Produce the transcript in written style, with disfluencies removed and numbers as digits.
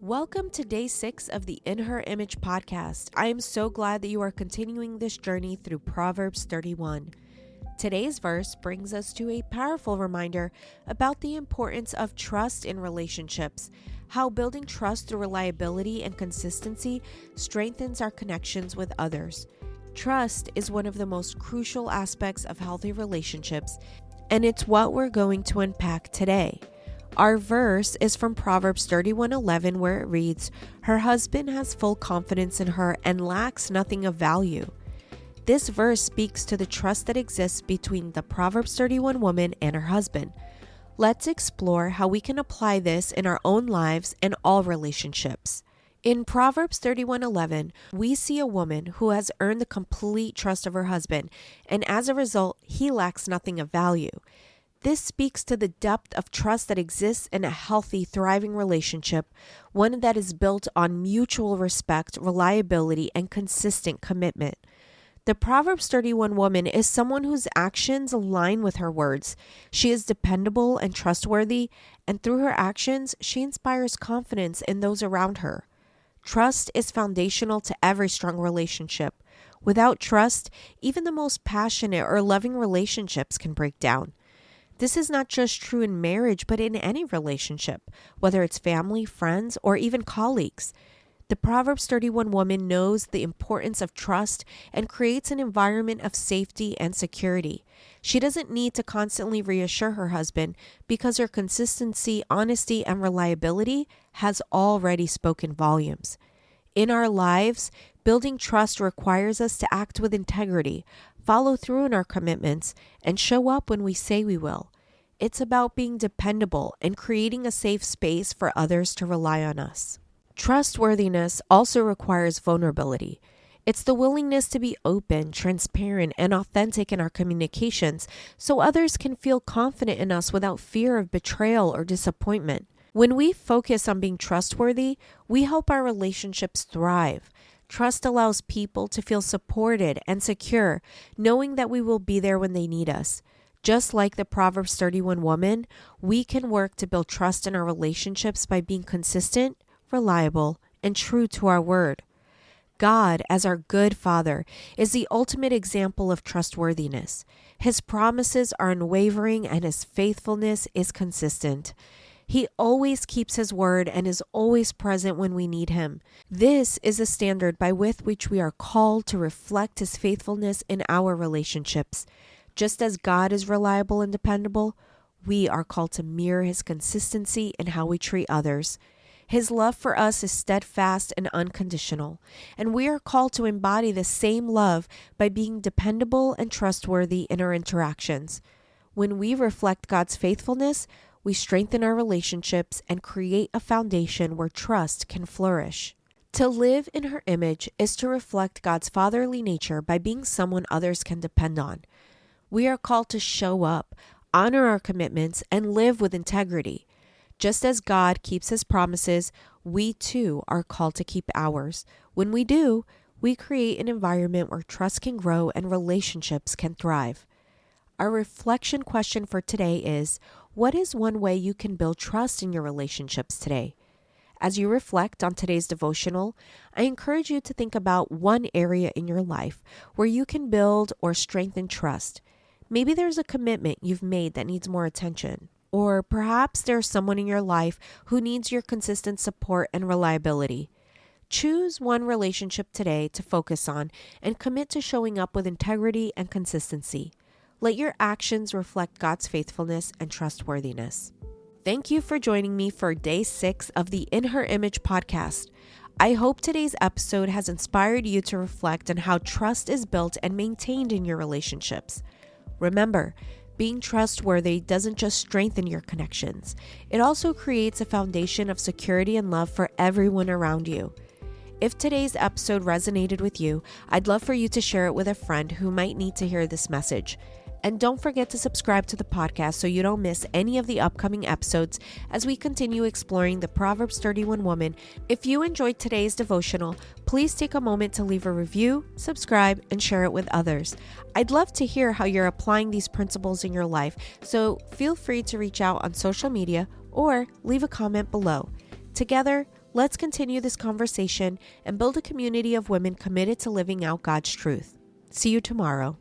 Welcome to day 6 of the In Her Image podcast. I am so glad that you are continuing this journey through Proverbs 31. Today's verse brings us to a powerful reminder about the importance of trust in relationships, how building trust through reliability and consistency strengthens our connections with others. Trust is one of the most crucial aspects of healthy relationships, and it's what we're going to unpack today. Our verse is from Proverbs 31:11, where it reads, "Her husband has full confidence in her and lacks nothing of value." This verse speaks to the trust that exists between the Proverbs 31 woman and her husband. Let's explore how we can apply this in our own lives and all relationships. In Proverbs 31:11, we see a woman who has earned the complete trust of her husband, and as a result, he lacks nothing of value. This speaks to the depth of trust that exists in a healthy, thriving relationship, one that is built on mutual respect, reliability, and consistent commitment. The Proverbs 31 woman is someone whose actions align with her words. She is dependable and trustworthy, and through her actions, she inspires confidence in those around her. Trust is foundational to every strong relationship. Without trust, even the most passionate or loving relationships can break down. This is not just true in marriage, but in any relationship, whether it's family, friends, or even colleagues. The Proverbs 31 woman knows the importance of trust and creates an environment of safety and security. She doesn't need to constantly reassure her husband because her consistency, honesty, and reliability has already spoken volumes. In our lives, building trust requires us to act with integrity, follow through on our commitments, and show up when we say we will. It's about being dependable and creating a safe space for others to rely on us. Trustworthiness also requires vulnerability. It's the willingness to be open, transparent, and authentic in our communications so others can feel confident in us without fear of betrayal or disappointment. When we focus on being trustworthy, we help our relationships thrive. Trust allows people to feel supported and secure, knowing that we will be there when they need us. Just like the Proverbs 31 woman, we can work to build trust in our relationships by being consistent, reliable, and true to our word. God, as our good Father, is the ultimate example of trustworthiness. His promises are unwavering and his faithfulness is consistent. He always keeps his word and is always present when we need him. This is a standard by which we are called to reflect his faithfulness in our relationships. Just as God is reliable and dependable, we are called to mirror his consistency in how we treat others. His love for us is steadfast and unconditional, and we are called to embody the same love by being dependable and trustworthy in our interactions. When we reflect God's faithfulness, we strengthen our relationships and create a foundation where trust can flourish. To live in her image is to reflect God's fatherly nature by being someone others can depend on. We are called to show up, honor our commitments, and live with integrity. Just as God keeps his promises, we too are called to keep ours. When we do, we create an environment where trust can grow and relationships can thrive. Our reflection question for today is, what is one way you can build trust in your relationships today? As you reflect on today's devotional, I encourage you to think about one area in your life where you can build or strengthen trust. Maybe there's a commitment you've made that needs more attention, or perhaps there's someone in your life who needs your consistent support and reliability. Choose one relationship today to focus on and commit to showing up with integrity and consistency. Let your actions reflect God's faithfulness and trustworthiness. Thank you for joining me for day 6 of the In Her Image podcast. I hope today's episode has inspired you to reflect on how trust is built and maintained in your relationships. Remember, being trustworthy doesn't just strengthen your connections. It also creates a foundation of security and love for everyone around you. If today's episode resonated with you, I'd love for you to share it with a friend who might need to hear this message. And don't forget to subscribe to the podcast so you don't miss any of the upcoming episodes as we continue exploring the Proverbs 31 woman. If you enjoyed today's devotional, please take a moment to leave a review, subscribe, and share it with others. I'd love to hear how you're applying these principles in your life, so feel free to reach out on social media or leave a comment below. Together, Let's continue this conversation and build a community of women committed to living out God's truth. See you tomorrow.